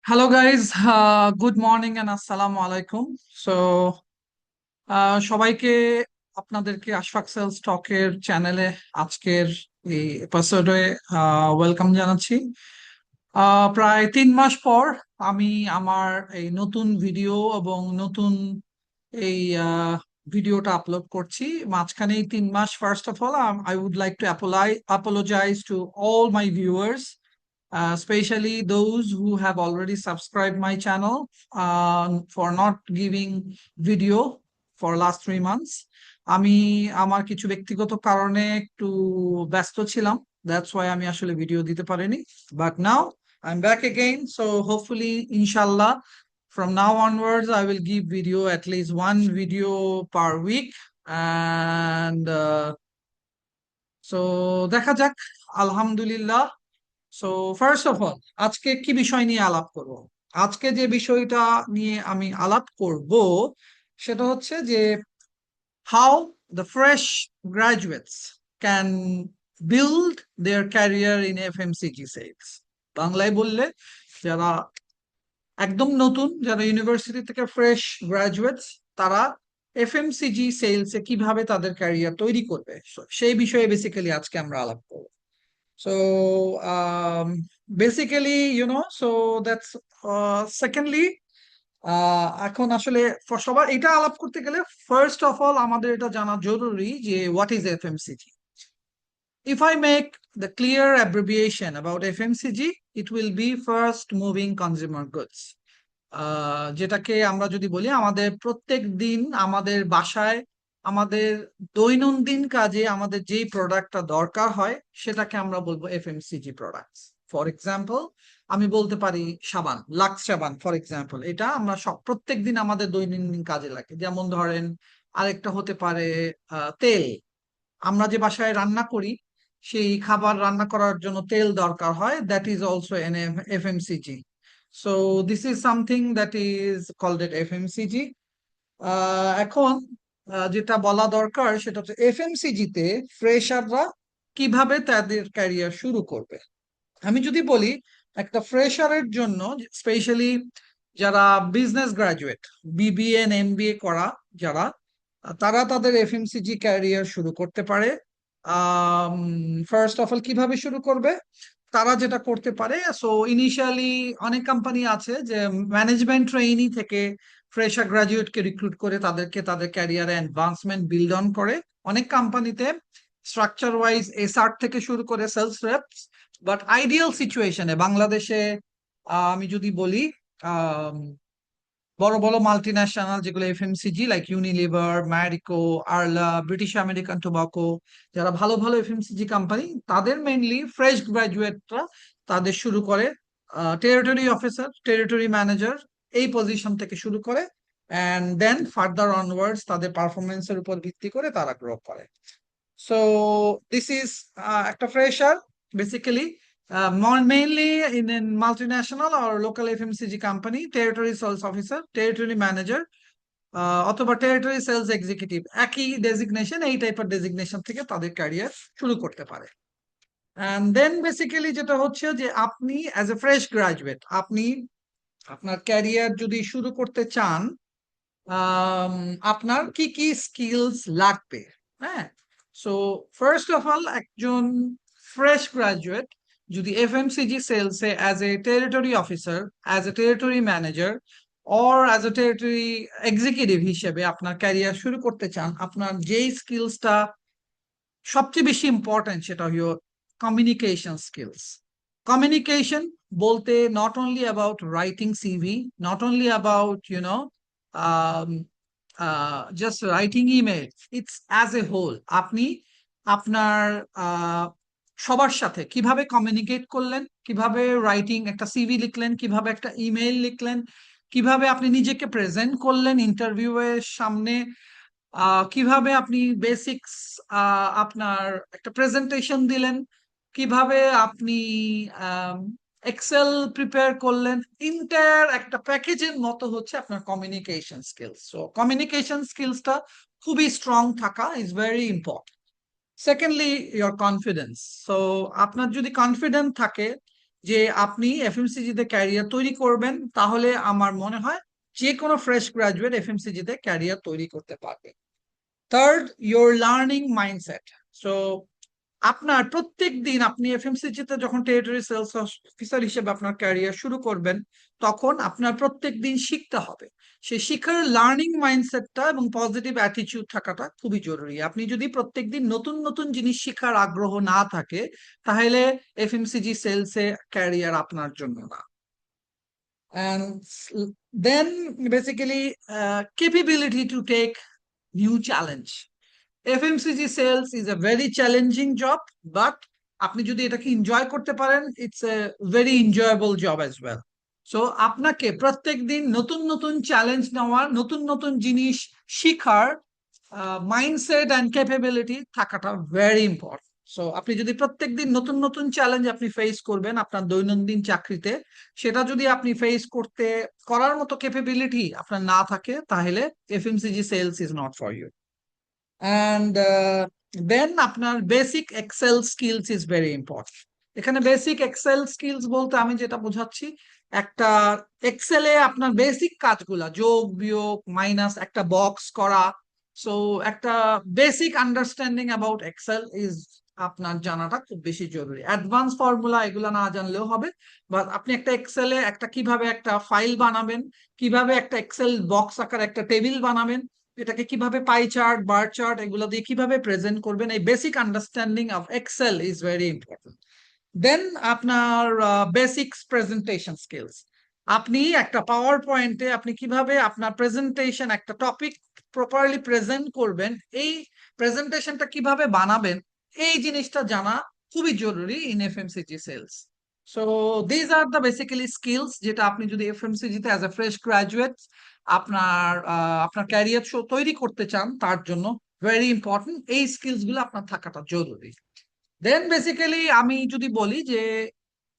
Hello guys, good morning and আসসালামু আলাইকুম। So সবাইকে আপনাদেরকে আশফাক সেল স্টকের চ্যানেলে আজকের এই এপিসোডে ওয়েলকাম জানাচ্ছি। প্রায় 3 মাস পর আমি আমার এই নতুন ভিডিও এবং নতুন এই ভিডিওটা আপলোড করছি। মাঝখানে এই 3 মাস, first of all I would like to apologize to all my viewers, especially those who have already subscribed my channel, for not giving video for last 3 months. আমি আমার কিছু ব্যক্তিগত কারণে একটু ব্যস্ত ছিলাম, that's why আমি আসলে ভিডিও দিতে পারিনি, but now I'm back again, so hopefully inshallah from now onwards I will give video, at least one video per week. And so দেখা যাক, আলহামদুলিল্লাহ। সো ফার্স্ট অফ অল, আজকে কি বিষয় নিয়ে আলাপ করব? আজকে যে বিষয়টা নিয়ে আমি আলাপ করব সেটা হচ্ছে যে how the fresh graduates can build their career in FMCG sales. বাংলায় বললে, যারা একদম নতুন, যারা ইউনিভার্সিটি থেকে ফ্রেশ গ্রাজুয়েটস, তারা এফএমসিজি সেলসে কিভাবে তাদের ক্যারিয়ার তৈরি করবে, সেই বিষয়ে বেসিক্যালি আজকে আমরা আলাপ করব। So basically, so that's secondly, এখন আসলে সবার এটা আলাপ করতে গেলে ফার্স্ট অফ অল আমাদের এটা জানা জরুরি যে what is FMCG. If I make the clear abbreviation about FMCG, it will be first moving consumer goods. যেটাকে আমরা যদি বলি, আমাদের প্রত্যেক দিন আমাদের বাসায়, আমাদের দৈনন্দিন কাজে আমাদের যেই প্রোডাক্টটা দরকার হয় সেটাকে আমরা বলবো এফএমসিজি প্রোডাক্টস। ফর এক্সাম্পল, আমি বলতে পারি সাবান, লাক্স সাবান ফর এক্সাম্পল, এটা আমরা সব প্রত্যেক দিন আমাদের দৈনন্দিন কাজে লাগে। যেমন ধরেন, আরেকটা হতে পারে তেল। আমরা যে বাসায় রান্না করি, সেই খাবার রান্না করার জন্য তেল দরকার হয়, that is also an FMCG. So this is something that is called at FMCG. এখন যেটা বলা দরকার সেটা হচ্ছে এফএমসিজি তে ফ্রেশাররা কিভাবে তাদের ক্যারিয়ার শুরু করবে। আমি যদি বলি, একটা ফ্রেশারের জন্য, স্পেশালি যারা বিজনেস গ্রাজুয়েট, বিবিএ এমবিএ করা যারা, তারা তাদের এফএমসিজি ক্যারিয়ার শুরু করতে পারে। ফার্স্ট অফ অল কিভাবে শুরু করবে, তারা যেটা করতে পারে, সো ইনিশিয়ালি অনেক কোম্পানি আছে যে ম্যানেজমেন্ট ট্রেইনি থেকে ফ্রেশার গ্রাজুয়েটকে রিক্রুট করে তাদেরকে তাদের ক্যারিয়ারে অ্যাডভান্সমেন্ট বিল্ড অন করে। অনেক কোম্পানিতে স্ট্রাকচার ওয়াইজ এসআর থেকে শুরু করে সেলস রেপস। বাট আইডিয়াল সিচুয়েশনে বাংলাদেশে, আমি যদি বলি, বড় বড় মাল্টি ন্যাশনাল যেগুলো FMCG like Unilever, Marico, Arla, British American tobacco, যারা ভালো ভালো এফএমসিজি কোম্পানি, তাদের মেইনলি ফ্রেশ গ্রাজুয়েটরা তাদের শুরু করে টেরিটরি অফিসার, টেরিটরি ম্যানেজার, এই পজিশন থেকে শুরু করে, অ্যান্ড দেন ফার্দার অনওয়ার্ডস তাদের পারফরমেন্সের উপর ভিত্তি করে তারা গ্রো করে। সো দিস ইজ একটা fresher basically, mainly in multinational or local FMCG company, territory sales officer, territory manager, অথবা টেরিটরি সেলস এক্সিকিউটিভ, একই ডেজিগনেশন, এই টাইপের ডেজিগনেশন থেকে তাদের ক্যারিয়ার শুরু করতে পারে। এন্ড দেন বেসিক্যালি যেটা হচ্ছে যে আপনি অ্যাজ এ ফ্রেশ গ্রাজুয়েট, আপনি আপনার ক্যারিয়ার যদি শুরু করতে চান, আপনার কি কি স্কিলস লাগবে? হ্যাঁ, সো ফার্স্ট অফ অল, একজন ফ্রেশ গ্রাজুয়েট যদি এফএমসিজি সেলসে as a territory officer, as a territory manager or as a territory executive হিসেবে আপনার ক্যারিয়ার শুরু করতে চান, আপনার যেই স্কিলসটা সবচেয়ে বেশি ইম্পর্টেন্ট সেটা হলো কমিউনিকেশন স্কিলস। কমিউনিকেশন বলতে not only about writing CV, not only about just writing email, it's as a whole. আপনি আপনার সবার সাথে কিভাবে কমিউনিকেট করলেন, কিভাবে রাইটিং একটা সিভি লিখলেন, কিভাবে একটা ইমেল লিখলেন, কিভাবে আপনি নিজেকে প্রেজেন্ট করলেন ইন্টারভিউ এর সামনে, কিভাবে আপনি বেসিক্স আপনার একটা প্রেজেন্টেশন দিলেন, কিভাবে আপনি এক্সেল প্রিপেয়ার করলেন, ইন্টার একটা প্যাকেজের মতো হচ্ছে আপনার কমিউনিকেশন স্কিলস। সো কমিউনিকেশন স্কিলসটা খুবই স্ট্রং থাকা is very important. Secondly, your confidence. So আপনার যদি কনফিডেন্ট থাকে, যে আপনি এফএমসিজি তে ক্যারিয়ার তৈরি করবেন, তাহলে আমার মনে হয় যে কোনো ফ্রেশ গ্রাজুয়েট এফএমসিজি তে ক্যারিয়ার তৈরি করতে পারবে। Third, your learning mindset. So আপনার প্রত্যেক দিন আপনি এফএমসিজি তে যখন টেরিটরি সেলস অফিসার হিসেবে আপনার ক্যারিয়ার শুরু করবেন, তখন আপনার প্রত্যেক দিন শিখতে হবে। সেই শিখার লার্নিং মাইন্ডসেটটা এবং পজিটিভ অ্যাটিটিউড থাকাটা খুবই জরুরি। আপনি যদি প্রত্যেক দিন নতুন নতুন জিনিস শিখার আগ্রহ না থাকে, তাহলে এফএমসিজি সেলসে ক্যারিয়ার আপনার জন্য না। And then basically capability to take new challenge. FMCG sales is a very challenging job, but আপনি যদি এটাকে এনজয় করতে পারেন, it's a very enjoyable job as well. So আপনাকে প্রত্যেক দিন নতুন নতুন চ্যালেঞ্জ নেওয়ার, নতুন নতুন জিনিস শিখার মাইন্ডসেট অ্যান্ড ক্যাপাবিলিটি থাকাটা ভেরি ইম্পর্টেন্ট। সো আপনি যদি প্রত্যেক দিন নতুন নতুন চ্যালেঞ্জ আপনি ফেস করবেন আপনার দৈনন্দিন চাকরিতে, সেটা যদি আপনি ফেস করার মতো ক্যাপাবিলিটি আপনার না থাকে, তাহলে FMCG sales is not for you. And then আপনার basic Excel skills is very important. এখানে বেসিক এক্সেল স্কিলস বলতে আমি যেটা বোঝাচ্ছি, একটা এক্সেলে আপনার বেসিক কাজগুলা, যোগ বিয়োগ মাইনাস, একটা বক্স করা। সো একটা basic understanding about Excel is আপনার জানাটা খুব বেশি জরুরি। অ্যাডভান্স ফর্মুলা এগুলা না জানলেও হবে, বাট আপনি একটা এক্সেলে একটা কিভাবে একটা ফাইল বানাবেন, কিভাবে একটা এক্সেল বক্স আকার একটা টেবিল বানাবেন, এটাকে কিভাবে পাই চার্ট, বার চার্ট এগুলো দিয়ে কিভাবে প্রেজেন্ট করবেন, এই basic understanding of Excel is very important. Then আপনার বেসিক্স প্রেজেন্টেশন স্কিলস। আপনি একটা পাওয়ার পয়েন্টে আপনি কিভাবে আপনার প্রেজেন্টেশন, একটা টপিক প্রপারলি প্রেজেন্ট করবেন, এই প্রেজেন্টেশনটা কিভাবে বানাবেন, এই জিনিসটা জানা খুবই জরুরি in FMCG sales. So these are the basically skills, যেটা আপনি যদি এফএমসিজি তে অ্যাজ এ ফ্রেশ গ্রাজুয়েট আপনার ক্যারিয়ার তৈরি করতে চান, তার জন্য ভেরি ইম্পর্টেন্ট, এই স্কিলস গুলো আপনার থাকাটা জরুরি। দেন বেসিক্যালি আমি যদি বলি যে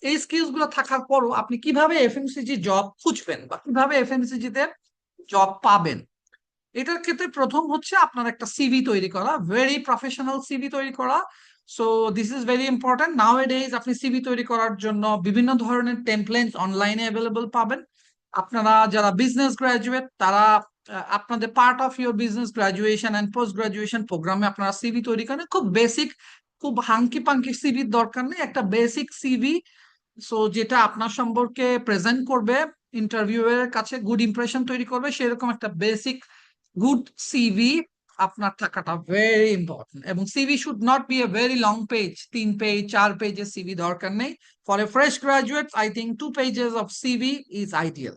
এই স্কিলস গুলো থাকার পরও আপনি কিভাবে এফএমসিজি জব খুঁজবেন বা কিভাবে এফএমসিজি তে জব পাবেন, এটার ক্ষেত্রে প্রথম হচ্ছে আপনার একটা সিভি তৈরি করা, ভেরি প্রফেশনাল সিভি তৈরি করা। So this is very important. Now A days আপনি সিভি তৈরি করার জন্য বিভিন্ন ধরনের টেমপ্লেটস অনলাইনে অ্যাভেলেবল পাবেন। আপনারা যারা বিজনেস গ্রাজুয়েট, তারা আপনাদের part of your business graduation and post graduation প্রোগ্রামে আপনারা সিভি তৈরি করেন। খুব বেসিক, খুব হাঙ্কি পাঙ্কি সিভির দরকার নেই, একটা বেসিক সিভি, সো যেটা আপনার সম্পর্কে প্রেজেন্ট করবে, ইন্টারভিউ এর কাছে গুড ইমপ্রেশন তৈরি করবে, সেরকম একটা বেসিক গুড সিভি আপনার থাকাটা ভেরি ইম্পর্টেন্ট। এবং CV should not be a very long page, 3 page 4 পেজের সিভি দরকার নেই। For a fresh graduate I think 2 pages of CV is ideal.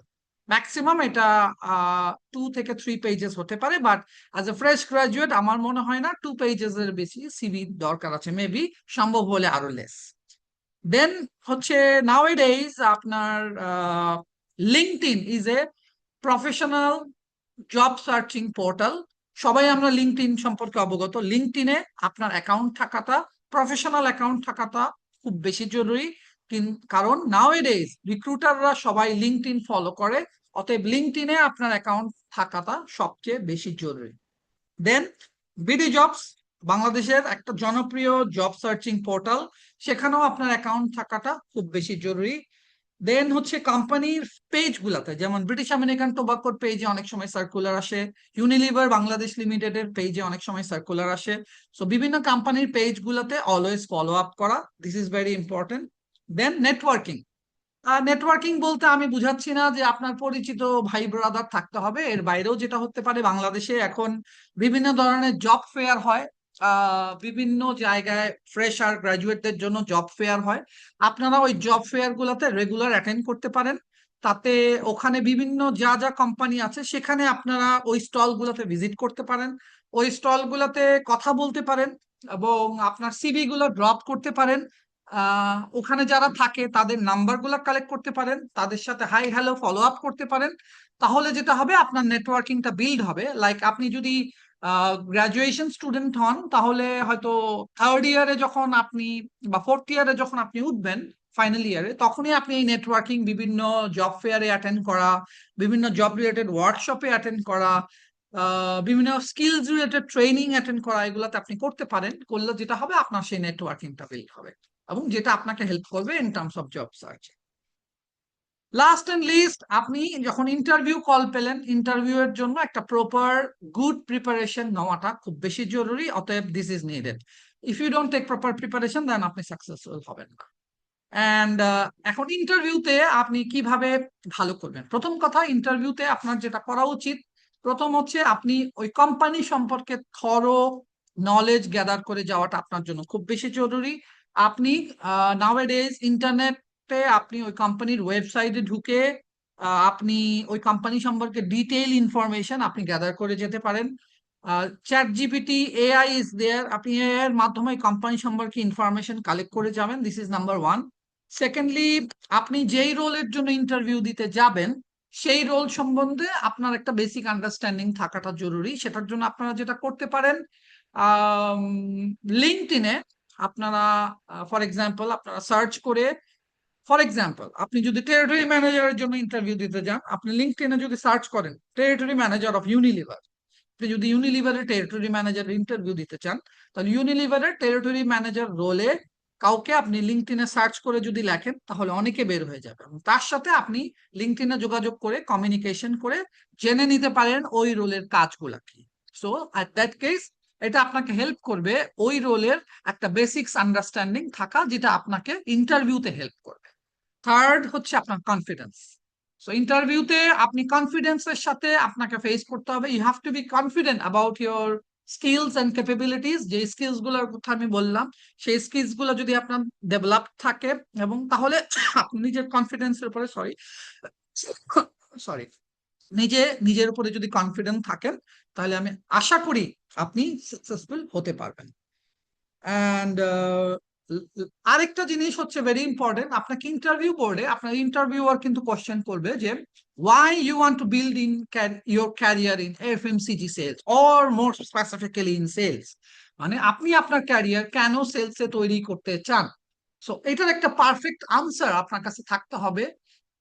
Maximum এটা 2 থেকে 3 পেজেস হতে পারে, but as a fresh graduate আমার মনে হয় না 2 পেজেস এর বেশি সিভি দরকার আছে, মেবি সম্ভব হলে আরো লেস। দেন হচ্ছে নাওএডেজ আপনার LinkedIn is a professional job searching portal. সবাই আমরা লিঙ্কডইন সম্পর্কে অবগত। লিঙ্কডইনে আপনার অ্যাকাউন্ট থাকাটা, প্রফেশনাল অ্যাকাউন্ট থাকাটা খুব বেশি জরুরি। কারণ নাওএডেজ রিক্রুটাররা সবাই লিঙ্কডইন ফলো করে, অতএব লিঙ্কডইনে আপনার অ্যাকাউন্ট থাকাটা সবচেয়ে বেশি জরুরি। দেন বিডি জবস, বাংলাদেশের একটা জনপ্রিয় জব সার্চিং পোর্টাল, সেখানেও আপনার অ্যাকাউন্ট থাকাটা খুব বেশি জরুরি। দেন হচ্ছে কোম্পানির পেজ গুলাতে, যেমন ব্রিটিশ আমেরিকান টোবাকোর পেজে অনেক সময় সার্কুলার আসে, ইউনিলিভার বাংলাদেশ লিমিটেড এর পেজে অনেক সময় সার্কুলার আসে। সো বিভিন্ন কোম্পানির পেজ গুলাতে অলওয়েজ ফলো আপ করা, this is very important. Then networking. Networking বলতে আমি বুঝাচ্ছি না যে আপনার পরিচিত ভাই ব্রাদার থাকতে হবে, এর বাইরেও যেটা হতে পারে, বাংলাদেশে এখন বিভিন্ন ধরনের জব ফেয়ার হয়, বিভিন্ন জায়গায় ফ্রেশার গ্রাজুয়েটদের জন্য জব ফেয়ার হয়। আপনারা ওই জব ফেয়ার গুলোতে রেগুলার অ্যাটেন্ড করতে পারেন। তাতে ওখানে বিভিন্ন যা যা কোম্পানি আছে, সেখানে আপনারা ওই স্টল গুলোতে ভিজিট করতে পারেন, ওই স্টল গুলোতে কথা বলতে পারেন এবং আপনার সিভি গুলো ড্রপ করতে পারেন। ওখানে যারা থাকে তাদের নাম্বার গুলা কালেক্ট করতে পারেন, তাদের সাথে হাই হ্যালো ফলো আপ করতে পারেন। তাহলে যেটা হবে, আপনার নেটওয়ার্কিংটা বিল্ড হবে। লাইক আপনি যদি গ্রাজুয়েশন স্টুডেন্ট হন, তাহলে হয়তো থার্ড ইয়ারে যখন আপনি বা ফোর্থ ইয়ারে যখন আপনি উঠবেন, ফাইনাল ইয়ারে, তখনই আপনি এই নেটওয়ার্কিং, বিভিন্ন জব ফেয়ারে অ্যাটেন্ড করা, বিভিন্ন জব রিলেটেড ওয়ার্কশপে অ্যাটেন্ড করা, বিভিন্ন স্কিলস রিলেটেড ট্রেনিং অ্যাটেন্ড করা, এগুলোতে আপনি করতে পারেন। করলে যেটা হবে, আপনার সেই নেটওয়ার্কিংটা বিল্ড হবে। এবং যেটা আপনাকে হেল্প করবে in terms of job search. Last and least, আপনি যখন ইন্টারভিউ কল পেলেন, ইন্টারভিউ এর জন্য একটা প্রপার গুড প্রিপারেশন নেওয়াটা খুব বেশি জরুরি, অতএব this is needed. If you don't take proper preparation then আপনি সাকসেসফুল হবেন না। অ্যান্ড এখন ইন্টারভিউতে আপনি কিভাবে ভালো করবেন? প্রথম কথা, ইন্টারভিউতে আপনার যেটা করা উচিত, প্রথম হচ্ছে আপনি ওই কোম্পানি সম্পর্কে থরো নলেজ গ্যাদার করে যাওয়াটা আপনার জন্য খুব বেশি জরুরি। আপনি নাওয়াডেজ ইন্টারনেটে আপনি ওই কোম্পানির ওয়েবসাইটে ঢুকে আপনি ওই কোম্পানি সম্পর্কে ডিটেইল ইনফরমেশন আপনি গ্যাদার করে যেতে পারেন। Chat GPT, AI is there, আপনি এআই এর মাধ্যমে কোম্পানি সম্পর্কে ইনফরমেশন কালেক্ট করে যাবেন। This is number one. Secondly, আপনি যেই রোলের জন্য ইন্টারভিউ দিতে যাবেন সেই রোল সম্বন্ধে আপনার একটা বেসিক আন্ডারস্ট্যান্ডিং থাকাটা জরুরি। সেটার জন্য আপনারা যেটা করতে পারেন, লিঙ্কডইনে আপনারা ফর এক্সাম্পল আপনারা সার্চ করে, ফর এক্সাম্পল আপনি যদি টেরিটরি ম্যানেজারের জন্য ইন্টারভিউ দিতে যান, আপনি লিঙ্কডইনে যদি সার্চ করেন টেরিটরি ম্যানেজার অফ ইউনিলিভার, আপনি যদি ইউনিলিভারের টেরিটরি ম্যানেজার ইন্টারভিউ দিতে চান, তাহলে ইউনিলিভারের টেরিটরি ম্যানেজার রোলে কাউকে আপনি লিঙ্কডইনে সার্চ করে যদি লেখেন তাহলে অনেকে বের হয়ে যাবে, এবং তার সাথে আপনি লিঙ্কডইনে যোগাযোগ করে কমিউনিকেশন করে জেনে নিতে পারেন ওই রোলের কাজগুলা কি। সো অ্যাট দ্যাট কেস এটা আপনাকে হেল্প করবে ওই রোলের একটা বেসিক্স আন্ডারস্ট্যান্ডিং থাকা, যেটা আপনাকে ইন্টারভিউতে হেল্প করবে। থার্ড হচ্ছে আপনার কনফিডেন্স। সো ইন্টারভিউতে আপনি কনফিডেন্সের সাথে আপনাকে ফেস করতে হবে। You have to be confident about your skills and capabilities. যে স্কিলস গুলোর কথা আমি বললাম, সেই স্কিলস গুলো যদি আপনার ডেভেলপ থাকে, এবং তাহলে আপনি নিজের কনফিডেন্সের উপরে সরি নিজের উপরে যদি কনফিডেন্ট থাকেন, তাহলে আমি আশা করি আপনি সাকসেসফুল হতে পারবেন। অ্যান্ড আরেকটা জিনিস হচ্ছে ভেরি ইম্পর্টেন্ট, আপনাকে ইন্টারভিউ বোর্ডে আপনার ইন্টারভিউয়ার কিন্তু কোশ্চেন করবে যে why you want to build in your career in FMCG sales or more specifically in sales, মানে আপনি আপনার ক্যারিয়ার কেন সেলসে তৈরি করতে চান। সো এটার একটা পারফেক্ট আনসার আপনার কাছে থাকতে হবে,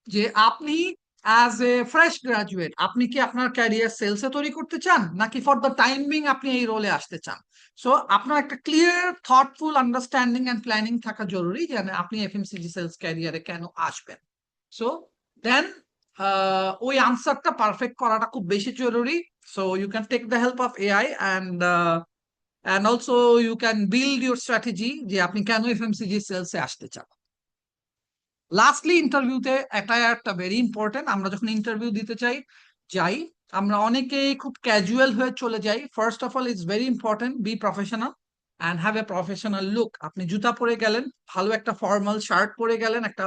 যে আপনি অ্যাজ এ ফ্রেশ গ্রাজুয়েট আপনি কি আপনার ক্যারিয়ার সেলসে তৈরি করতে চান, নাকি ফর দ্য টাইম বিং আপনি এই রোলে আসতে চান। সো আপনার একটা clear thoughtful understanding and planning থাকা জরুরি, যে আপনি এফএমসিজি সেলস ক্যারিয়ারে কেন আসবেন। সো দেন ওই আনসারটা পারফেক্ট করাটা খুব বেশি জরুরি। So you can take the help of AI and also you can build your strategy যে আপনি কেন এফএমসিজি সেলসে আসতে চান। লাস্টলি, ইন্টারভিউতে একটা ভেরি ইম্পর্টেন্ট, আমরা যখন ইন্টারভিউ দিতে যাই আমরা অনেকেই খুব ক্যাজুয়াল হয়ে চলে যাই। First of all it's very important be professional and have a professional look. আপনি জুতা পরে গেলেন, ভালো একটা ফর্মাল শার্ট পরে গেলেন, একটা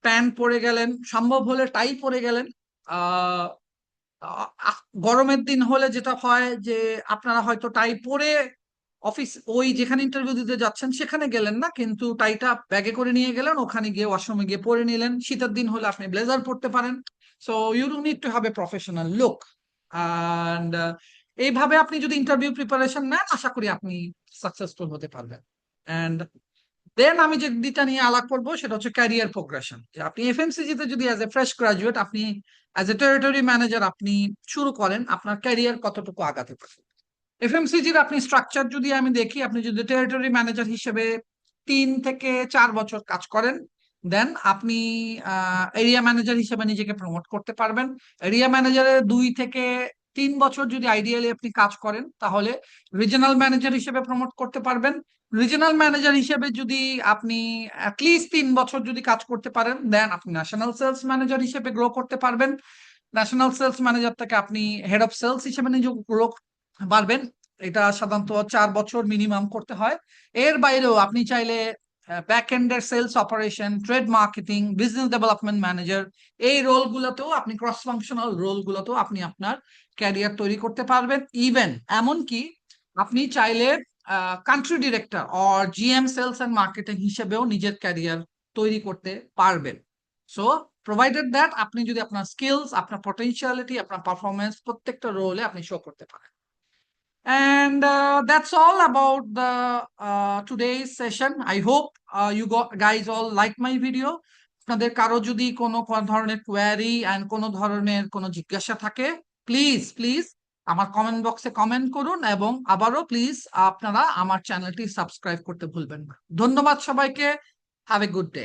প্যান্ট পরে গেলেন, সম্ভব হলে টাই পরে গেলেন। আহ গরমের দিন হলে যেটা হয় যে আপনারা হয়তো টাই পরে অফিস, ওই যেখানে ইন্টারভিউ দিতে যাচ্ছেন সেখানে গেলেন না, কিন্তু টাইটা ব্যাগে করে নিয়ে গেলেন, ওখানে গিয়ে ওয়াশরুমে গিয়ে পরে নিলেন। শীতের দিন হলে আপনি ব্লেজার পরতে পারেন। So you do need to have a professional look. And এইভাবে আপনি যদি ইন্টারভিউ প্রিপারেশন নেন, আশা করি আপনি সাকসেসফুল হতে পারবেন। অ্যান্ড দেন আমি যে দিকটা নিয়ে আলাপ করবো সেটা হচ্ছে ক্যারিয়ার প্রোগ্রেশন। যে আপনি এফএমসিজি তে যদি অ্যাজ এ ফ্রেশ গ্রাজুয়েট আপনি অ্যাজ এ টেরিটরি ম্যানেজার আপনি শুরু করেন, আপনার ক্যারিয়ার কতটুকু আগাতে পারে। এফএমসিজির আপনি স্ট্রাকচার যদি আমি দেখি, আপনি যদি টেরিটরি ম্যানেজার হিসেবে 3 থেকে 4 বছর কাজ করেন, দেন আপনি এরিয়া ম্যানেজার হিসেবে নিজেকে প্রমোট করতে পারবেন। এরিয়া ম্যানেজারের 2 থেকে 3 বছর যদি আইডিয়ালি আপনি কাজ করেন, তাহলে রিজনাল ম্যানেজার হিসেবে প্রমোট করতে পারবেন। রিজনাল ম্যানেজার হিসেবে যদি আপনি অ্যাটলিস্ট 3 বছর যদি কাজ করতে পারেন, দেন আপনি ন্যাশনাল সেলস ম্যানেজার হিসেবে গ্রো করতে পারবেন। ন্যাশনাল সেলস ম্যানেজার থেকে আপনি হেড অফ সেলস হিসেবে নিজেকে গ্রো পারবেন। এটা সাধারণত 4 বছর মিনিমাম করতে হয়। এর বাইরেও আপনি চাইলে ব্যাক এন্ডের sales operation, trade marketing, business development manager, এই রোলগুলোতেও আপনি ক্রস ফাংশনাল রোলগুলোতেও আপনি আপনার ক্যারিয়ার তৈরি করতে পারবেন। ইভেন এমনকি আপনি চাইলে country director or GM sales and marketing হিসেবেও নিজের ক্যারিয়ার তৈরি করতে পারবেন। সো প্রোভাইডেড দ্যাট আপনি যদি আপনার স্কিলস, আপনার পটেনশিয়ালিটি, আপনার পারফরমেন্স প্রত্যেকটা রোলে আপনি শো করতে পারেন। And that's all about the today's session. I hope guys all like my video. আপনাদের কারো যদি কোনো ধরনের কোয়ারি এন্ড কোনো ধরনের কোনো জিজ্ঞাসা থাকে, প্লিজ প্লিজ আমার কমেন্ট বক্সে কমেন্ট করুন, এবং আবারও প্লিজ আপনারা আমার চ্যানেলটি সাবস্ক্রাইব করতে ভুলবেন না। ধন্যবাদ সবাইকে। Have a good day.